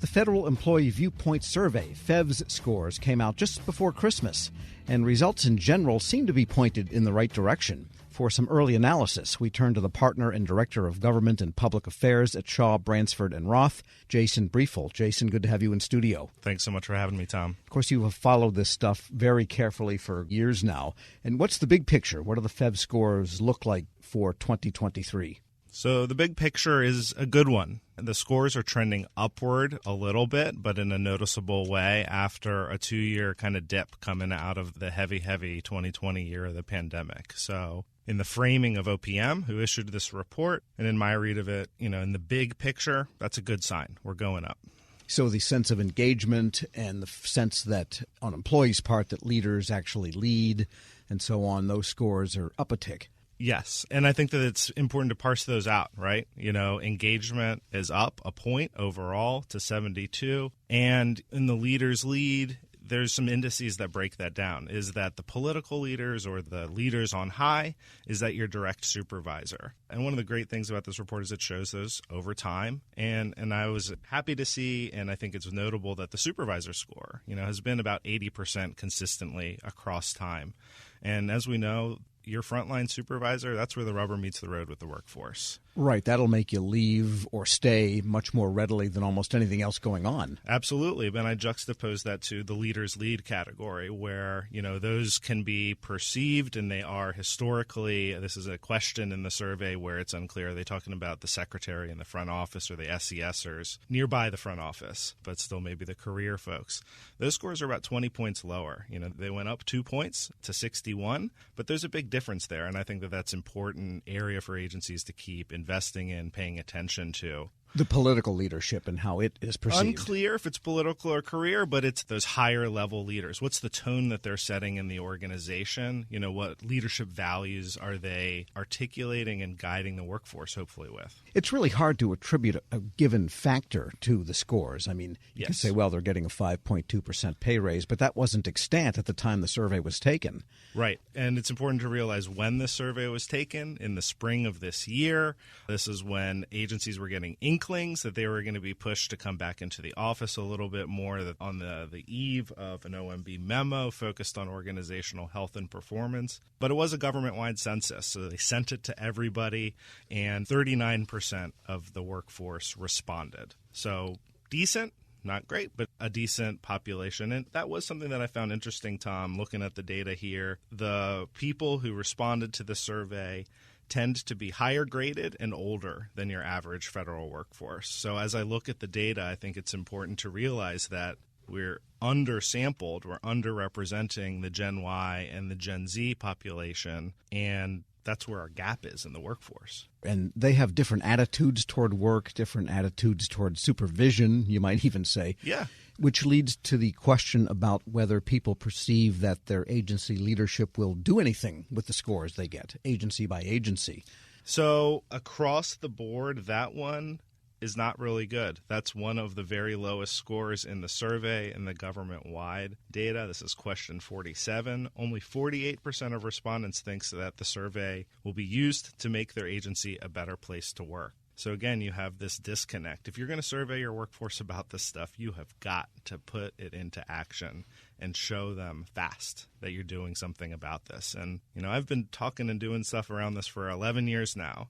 The Federal Employee Viewpoint Survey, FEV's scores, came out just before Christmas, and results in general seem to be pointed in the right direction. For some early analysis, we turn to the partner and director of government and public affairs at Shaw, Bransford and Roth, Jason Briefel. Jason, good to have you in studio. Thanks so much for having me, Tom. Of course, you have followed this stuff very carefully for years now. And what's the big picture? What do the FEV scores look like for 2023? So the big picture is a good one. The scores are trending upward a little bit, but in a noticeable way after a 2-year kind of dip coming out of the heavy 2020 year of the pandemic. So in the framing of OPM, who issued this report, and in my read of it, in the big picture, that's a good sign. We're going up. So the sense of engagement and the sense that on employees' part that leaders actually lead and so on, those scores are up a tick. Yes, and I think that it's important to parse those out, right? Engagement is up a point overall to 72, and in the leaders lead, there's some indices that break that down. Is that the political leaders or the leaders on high? Is that your direct supervisor? And one of the great things about this report is it shows those over time. And I was happy to see, and I think it's notable that the supervisor score, has been about 80% consistently across time. And as we know, your frontline supervisor, that's where the rubber meets the road with the workforce. Right. That'll make you leave or stay much more readily than almost anything else going on. Absolutely. But I juxtapose that to the leaders lead category where, those can be perceived and they are historically, this is a question in the survey where it's unclear. Are they talking about the secretary in the front office or the SESers nearby the front office, but still maybe the career folks? Those scores are about 20 points lower. They went up 2 points to 61, but there's a big difference there. And I think that that's important area for agencies to keep investing in, paying attention to. The political leadership and how it is perceived. Unclear if it's political or career, but it's those higher level leaders. What's the tone that they're setting in the organization? What leadership values are they articulating and guiding the workforce, hopefully, with? It's really hard to attribute a given factor to the scores. I mean, you can say, well, they're getting a 5.2% pay raise, but that wasn't extant at the time the survey was taken. Right. And it's important to realize when the survey was taken, in the spring of this year. This is when agencies were getting inklings that they were going to be pushed to come back into the office a little bit more on the eve of an OMB memo focused on organizational health and performance. But it was a government-wide census, so they sent it to everybody, and 39% of the workforce responded. So decent. Not great, but a decent population. And that was something that I found interesting, Tom, looking at the data here. The people who responded to the survey tend to be higher graded and older than your average federal workforce. So as I look at the data, I think it's important to realize that we're undersampled, we're underrepresenting the Gen Y and the Gen Z population, and that's where our gap is in the workforce. And they have different attitudes toward work, different attitudes toward supervision, you might even say. Yeah. Which leads to the question about whether people perceive that their agency leadership will do anything with the scores they get, agency by agency. So across the board, that one is not really good. That's one of the very lowest scores in the survey in the government-wide data. This is question 47. Only 48% of respondents thinks that the survey will be used to make their agency a better place to work. So again, you have this disconnect. If you're going to survey your workforce about this stuff, you have got to put it into action and show them fast that you're doing something about this. And, I've been talking and doing stuff around this for 11 years now.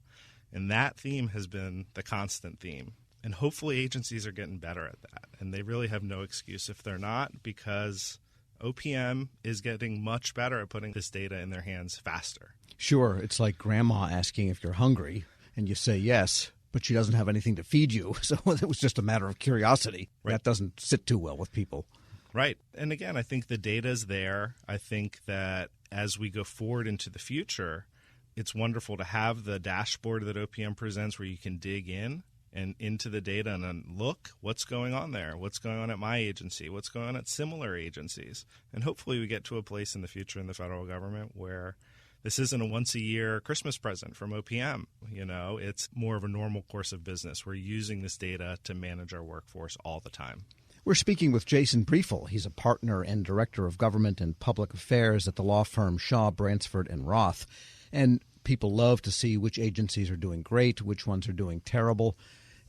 And that theme has been the constant theme. And hopefully agencies are getting better at that. And they really have no excuse if they're not, because OPM is getting much better at putting this data in their hands faster. Sure. It's like grandma asking if you're hungry, and you say yes, but she doesn't have anything to feed you. So it was just a matter of curiosity. Right. That doesn't sit too well with people. Right. And again, I think the data's there. I think that as we go forward into the future, it's wonderful to have the dashboard that OPM presents where you can dig in and into the data and look what's going on there, what's going on at my agency, what's going on at similar agencies. And hopefully we get to a place in the future in the federal government where this isn't a once-a-year Christmas present from OPM. It's more of a normal course of business. We're using this data to manage our workforce all the time. We're speaking with Jason Briefel. He's a partner and director of government and public affairs at the law firm Shaw, Bransford and Roth. And people love to see which agencies are doing great, which ones are doing terrible.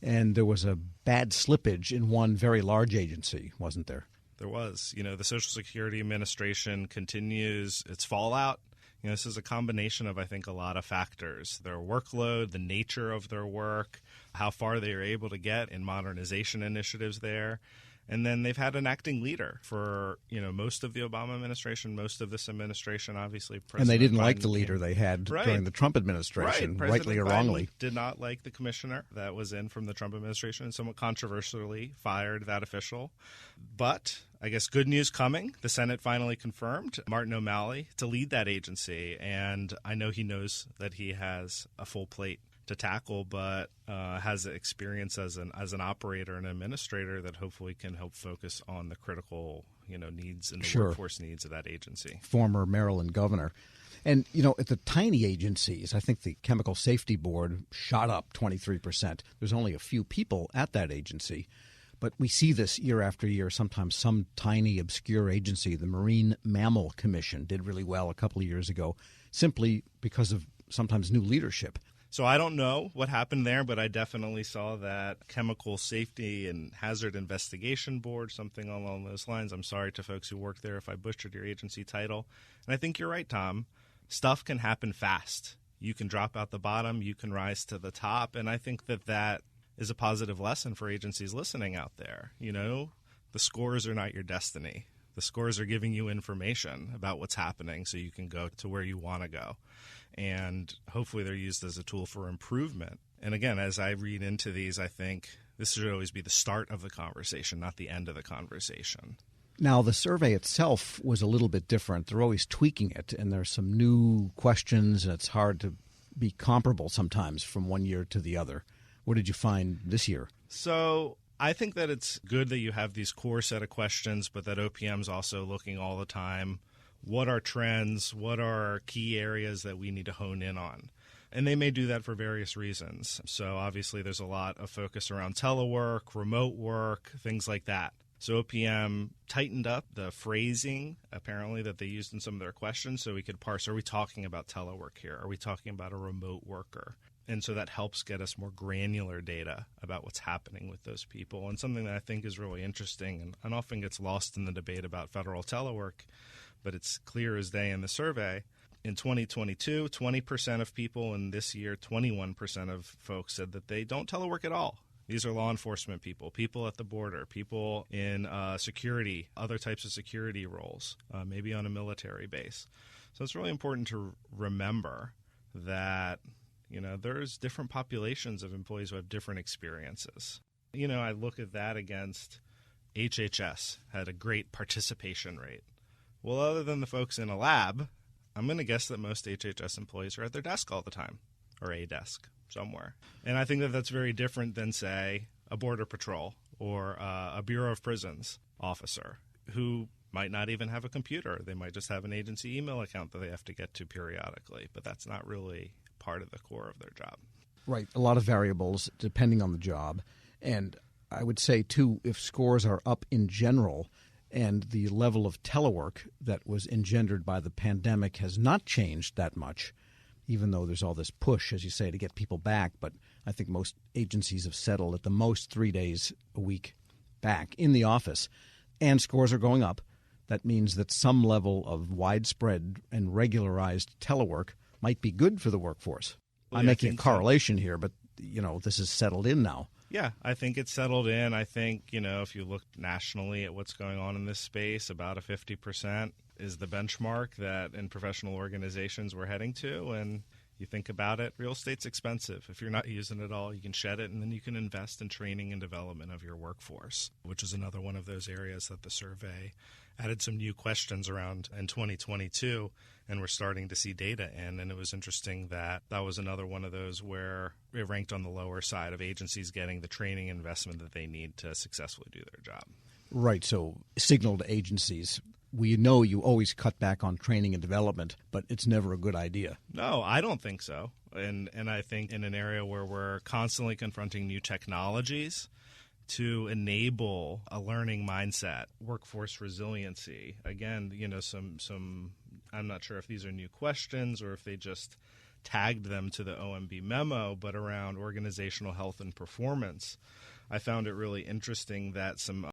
And there was a bad slippage in one very large agency, wasn't there? There was. The Social Security Administration continues its fallout. This is a combination of, I think, a lot of factors. Their workload, the nature of their work, how far they are able to get in modernization initiatives there. And then they've had an acting leader for, most of the Obama administration, most of this administration, obviously. And they didn't Biden like the leader they had during the Trump administration, rightly or wrongly. Did not like the commissioner that was in from the Trump administration and somewhat controversially fired that official. But I guess good news coming. The Senate finally confirmed Martin O'Malley to lead that agency. And I know he knows that he has a full plate to tackle, but has experience as an operator and administrator that hopefully can help focus on the critical needs and the workforce needs of that agency. Former Maryland governor. And, at the tiny agencies, I think the Chemical Safety Board shot up 23%. There's only a few people at that agency. But we see this year after year. Sometimes some tiny, obscure agency, the Marine Mammal Commission, did really well a couple of years ago simply because of sometimes new leadership. So I don't know what happened there, but I definitely saw that Chemical Safety and Hazard Investigation Board, something along those lines. I'm sorry to folks who work there if I butchered your agency title. And I think you're right, Tom. Stuff can happen fast. You can drop out the bottom, you can rise to the top, and I think that is a positive lesson for agencies listening out there. The scores are not your destiny. The scores are giving you information about what's happening so you can go to where you want to go. And hopefully they're used as a tool for improvement. And again, as I read into these, I think this should always be the start of the conversation, not the end of the conversation. Now, the survey itself was a little bit different. They're always tweaking it, and there's some new questions, and it's hard to be comparable sometimes from one year to the other. What did you find this year? So I think that it's good that you have these core set of questions, but that OPM's also looking all the time. What are trends? What are key areas that we need to hone in on? And they may do that for various reasons. So obviously there's a lot of focus around telework, remote work, things like that. So OPM tightened up the phrasing, apparently, that they used in some of their questions so we could parse, are we talking about telework here? Are we talking about a remote worker? And so that helps get us more granular data about what's happening with those people. And something that I think is really interesting and often gets lost in the debate about federal telework, but it's clear as day in the survey. In 2022, 20% of people, and this year, 21% of folks said that they don't telework at all. These are law enforcement people, people at the border, people in security, other types of security roles, maybe on a military base. So it's really important to remember that, there's different populations of employees who have different experiences. I look at that against HHS, had a great participation rate. Well, other than the folks in a lab, I'm going to guess that most HHS employees are at their desk all the time, or a desk somewhere. And I think that that's very different than, say, a Border Patrol or a Bureau of Prisons officer who might not even have a computer. They might just have an agency email account that they have to get to periodically, but that's not really part of the core of their job. Right. A lot of variables depending on the job. And I would say, too, if scores are up in general and the level of telework that was engendered by the pandemic has not changed that much, even though there's all this push, as you say, to get people back. But I think most agencies have settled at the most 3 days a week back in the office, and scores are going up. That means that some level of widespread and regularized telework might be good for the workforce. Well, I'm making a correlation here, but, this is settled in now. Yeah, I think it's settled in. I think, if you look nationally at what's going on in this space, about a 50% is the benchmark that in professional organizations we're heading to. And you think about it, real estate's expensive. If you're not using it all, you can shed it, and then you can invest in training and development of your workforce, which is another one of those areas that the survey added some new questions around in 2022, and we're starting to see data in. And it was interesting that was another one of those where it ranked on the lower side of agencies getting the training investment that they need to successfully do their job. Right. So signal to agencies, we know you always cut back on training and development, but it's never a good idea. No, I don't think so. And I think in an area where we're constantly confronting new technologies to enable a learning mindset, workforce resiliency. Again, some I'm not sure if these are new questions or if they just tagged them to the OMB memo, but around organizational health and performance. I found it really interesting that some